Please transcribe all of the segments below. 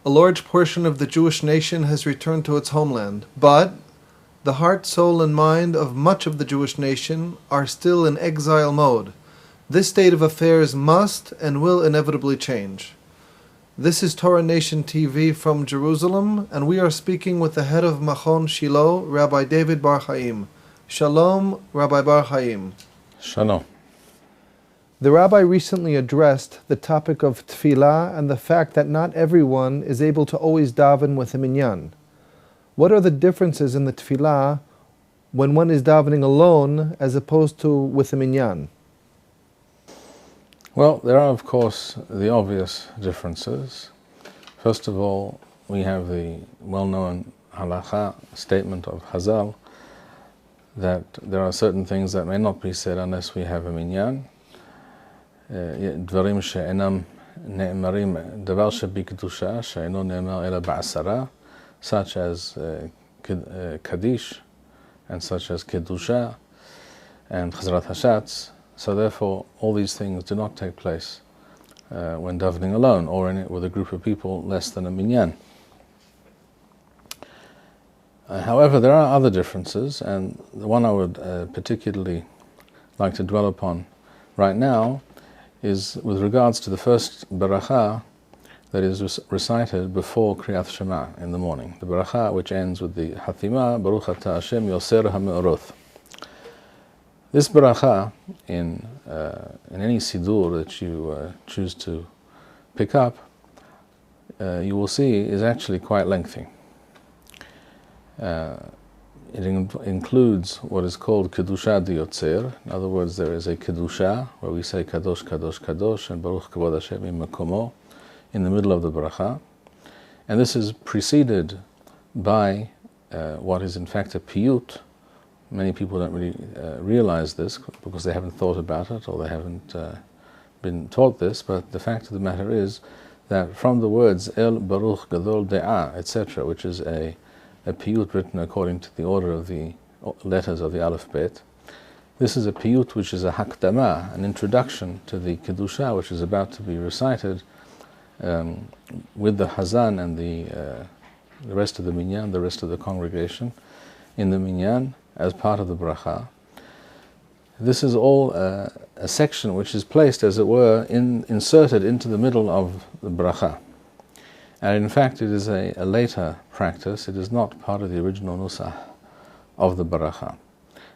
A large portion of the Jewish nation has returned to its homeland, but the heart, soul, and mind of much of the Jewish nation are still in exile mode. This state of affairs must and will inevitably change. This is Torah Nation TV from Jerusalem, and we are speaking with the head of Machon, Shilo, Rabbi David Bar-Hayim. Shalom, Rabbi Bar-Hayim. Shalom. The Rabbi recently addressed the topic of tefillah and the fact that not everyone is able to always daven with a minyan. What are the differences in the tefillah when one is davening alone as opposed to with a minyan? Well, there are, of course, the obvious differences. First of all, we have the well-known halakha statement of Hazal that there are certain things that may not be said unless we have a minyan. דברים שאינם נאמרים, דבר שבקדושה, שאינו נאמר אלא בעשרה, such as Kaddish, and such as Kedusha, and Chazrat Hashatz. So therefore, all these things do not take place when davening alone, or in it with a group of people less than a minyan. However, there are other differences, and the one I would particularly like to dwell upon right now is with regards to the first bracha that is recited before Kriyat Shema in the morning. The bracha which ends with the Hatima, Baruch Atah Hashem Yotzer Or. This bracha in any sidur that you choose to pick up, you will see is actually quite lengthy. It includes what is called Kedusha di Yotzer. In other words, there is a Kedusha where we say Kadosh, Kadosh, Kadosh, and Baruch Kavod Hashem im Makomo in the middle of the bracha. And this is preceded by what is in fact a piyut. Many people don't really realize this because they haven't thought about it or they haven't been taught this, but the fact of the matter is that from the words El Baruch Gadol De'ah, etc., which is a piyut written according to the order of the letters of the Aleph Bet. This is a piyut which is a hakdama, an introduction to the Kedusha, which is about to be recited with the Hazan and the rest of the minyan, the rest of the congregation in the minyan as part of the bracha. This is all a section which is placed, as it were, inserted into the middle of the bracha. And in fact, it is a later practice. It is not part of the original nusach of the bracha.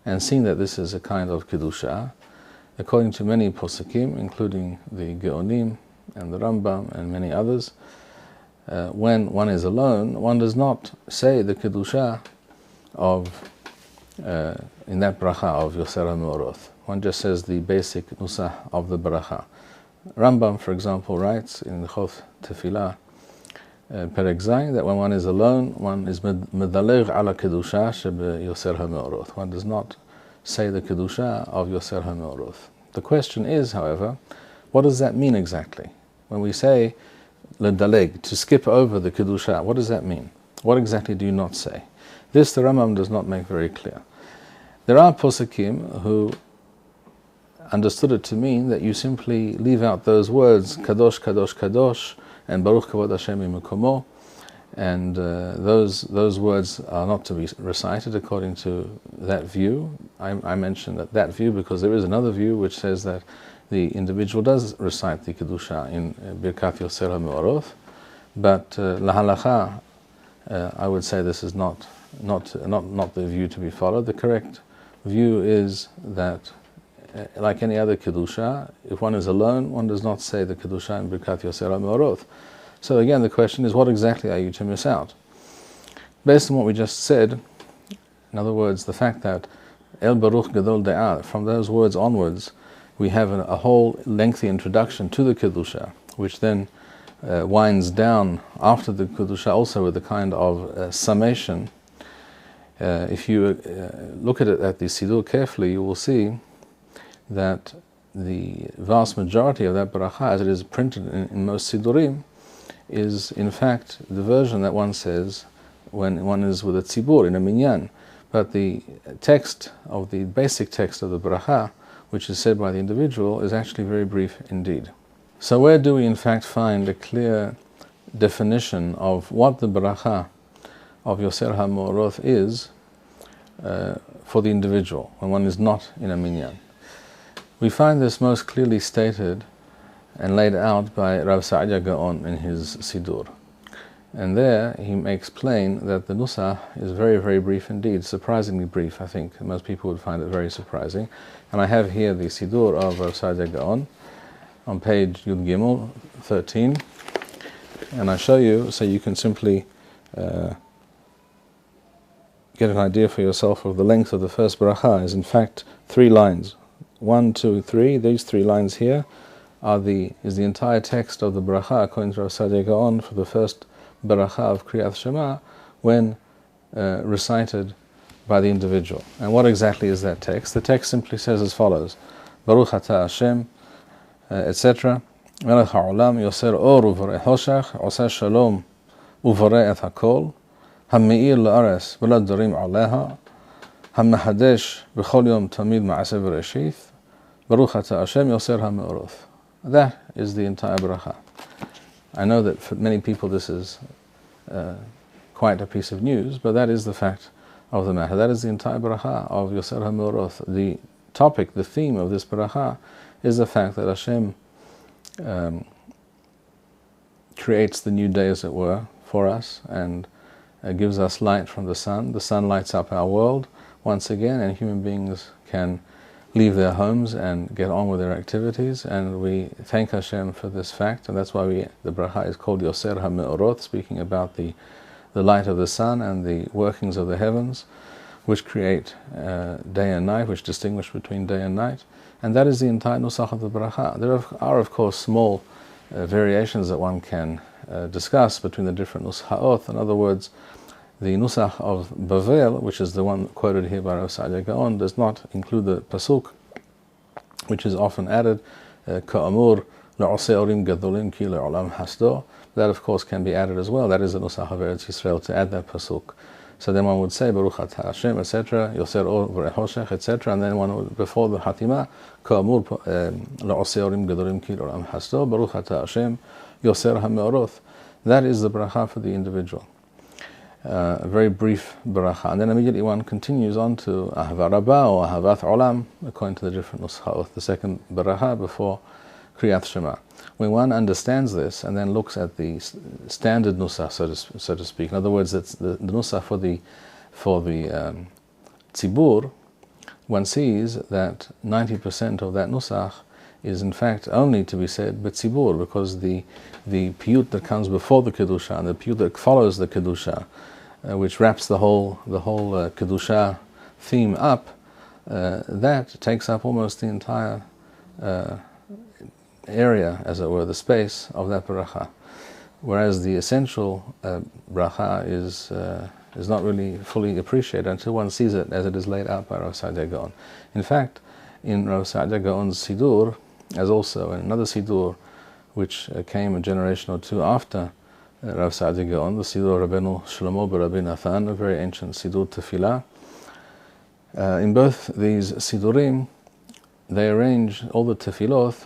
And seeing that this is a kind of kedusha, according to many poskim, including the Geonim and the Rambam and many others, when one is alone, one does not say the kedusha of in that bracha of Yotzer Or. One just says the basic nusach of the bracha. Rambam, for example, writes in the Choth Tefillah, Perek Zayin, that when one is alone, one is medaleg ala kedusha shebe Yotzer HaMe'oroth. One does not say the kedusha of Yotzer HaMe'oroth. The question is, however, what does that mean exactly? When we say ledaleg, to skip over the kedusha, what does that mean? What exactly do you not say? This the Rambam does not make very clear. There are poskim who understood it to mean that you simply leave out those words, kadosh, kadosh, kadosh, and Baruch Kavod Hashem im Makomo, and those words are not to be recited according to that view. I mentioned that view because there is another view which says that the individual does recite the Kedusha in Birkat Yotzer HaMe'oroth, but lahalacha, I would say this is not the view to be followed. The correct view is that like any other Kedusha, if one is alone, one does not say the Kedusha in Birkat Yotzer HaMe'oroth. So again, the question is, what exactly are you to miss out? Based on what we just said, in other words, the fact that El Baruch Gadol De'ah, from those words onwards, we have a whole lengthy introduction to the Kedusha, which then winds down after the Kedusha also with a kind of summation. If you look at it at the Siddur carefully, you will see that the vast majority of that bracha, as it is printed in most Siddurim, is in fact the version that one says when one is with a tzibur, in a minyan. But the text of the basic text of the bracha, which is said by the individual, is actually very brief indeed. So where do we in fact find a clear definition of what the bracha of Yotzer HaMe'oroth is for the individual when one is not in a minyan. We find this most clearly stated and laid out by Rav Sa'adia Gaon in his Sidur. And there he makes plain that the nusach is very, very brief indeed, surprisingly brief, I think. Most people would find it very surprising. And I have here the Sidur of Rav Sa'adia Gaon on page Yud Gimel 13. And I show you so you can simply get an idea for yourself of the length of the first bracha is in fact 3 lines. 1, 2, 3. These 3 lines here is the entire text of the bracha according to Rav Sa'adia Gaon for the first bracha of Kriyat Shema when recited by the individual. And what exactly is that text? The text simply says as follows: Baruch Atah Hashem, etc. Melech ha'olam, Yotzer Or u'vorei hoshech, oseh shalom u'vorei et hakol, ha'me'ir la'aretz v'lo dorim aleha, ha'mehadesh b'chol yom tamid ma'aseh v'reshith, Baruch Atah Hashem, Yotzer HaMe'oroth. That is the entire bracha. I know that for many people this is quite a piece of news, but that is the fact of the matter. That is the entire bracha of Yotzer HaMe'oroth. The topic, the theme of this bracha is the fact that Hashem creates the new day, as it were, for us and gives us light from the sun. The sun lights up our world once again, and human beings can leave their homes and get on with their activities, and we thank Hashem for this fact, and that's why the bracha is called Yotzer HaMe'oroth, speaking about the light of the sun and the workings of the heavens, which create day and night, which distinguish between day and night, and that is the entire nusach of the bracha. There are of course small variations that one can discuss between the different nusachot. In other words, the nusach of Bavel, which is the one quoted here by Rav Sa'adia Gaon, does not include the pasuk, which is often added, Ka'amur la'osei orim gadolim ki le'olam hasdo. That of course can be added as well. That is the nusach of Eretz Yisrael, to add that pasuk. So then one would say Baruch Atah Hashem, etc., Yotzer Or v'rei hoshech, etc., and then one would, before the Hatima, Ka'amur la'osei orim gadolim ki le'olam hasdo, Baruch Atah Hashem, Yotzer HaMe'oroth. That is the bracha for the individual. A very brief bracha, and then immediately one continues on to Ahava Rabbah or Ahavat Olam, according to the different nusachot, the second bracha before Kriyat Shema. When one understands this and then looks at the standard nusach, so to speak, in other words, it's the nusach for the tzibur, one sees that 90% of that nusach is in fact only to be said b'tzibur, because the piyut that comes before the kedusha and the piyut that follows the kedusha, which wraps the whole kedusha theme up, that takes up almost the entire area, as it were, the space of that bracha. Whereas the essential bracha is not really fully appreciated until one sees it as it is laid out by Rav Sa'adia Gaon. In fact, in Rav Sa'adia Gaon's Sidur, as also in another Sidur which came a generation or two after Rav Sa'adia Gaon, the Sidur Rabbeinu Shlomo Rabbi Nathan, a very ancient Sidur tefillah. In both these Sidurim, they arrange all the tefilloth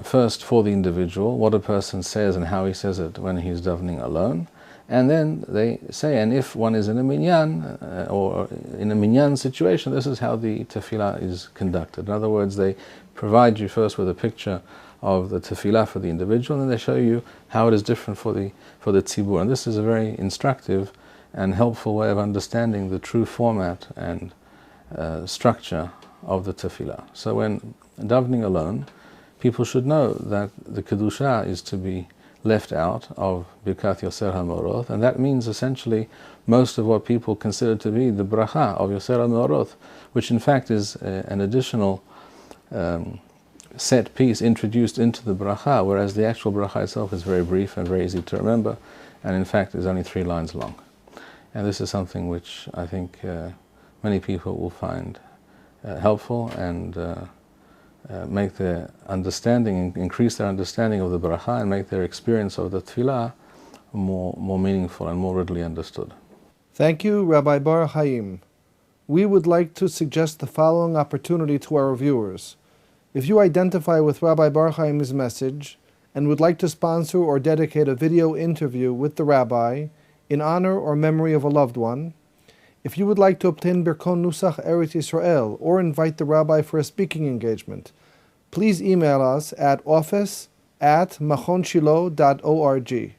first for the individual, what a person says and how he says it when he's davening alone, and then they say, and if one is in a minyan or in a minyan situation, this is how the tefillah is conducted. In other words, they provide you first with a picture of the tefillah for the individual, and then they show you how it is different for the tzibur. And this is a very instructive and helpful way of understanding the true format and structure of the tefillah. So when davening alone, people should know that the kedusha is to be left out of Birkat Yotzer HaMe'oroth, and that means essentially most of what people consider to be the bracha of Yotzer HaMe'oroth, which in fact is an additional set piece introduced into the bracha, whereas the actual bracha itself is very brief and very easy to remember, and in fact is only 3 lines long. And this is something which I think many people will find helpful and make their understanding, increase their understanding of the bracha, and make their experience of the tefillah more meaningful and more readily understood. Thank you, Rabbi Bar-Hayim. We would like to suggest the following opportunity to our viewers. If you identify with Rabbi Bar-Hayim's message and would like to sponsor or dedicate a video interview with the Rabbi in honor or memory of a loved one, if you would like to obtain Birkon Nusach Eretz Yisrael or invite the Rabbi for a speaking engagement, please email us at office@machonshilo.org.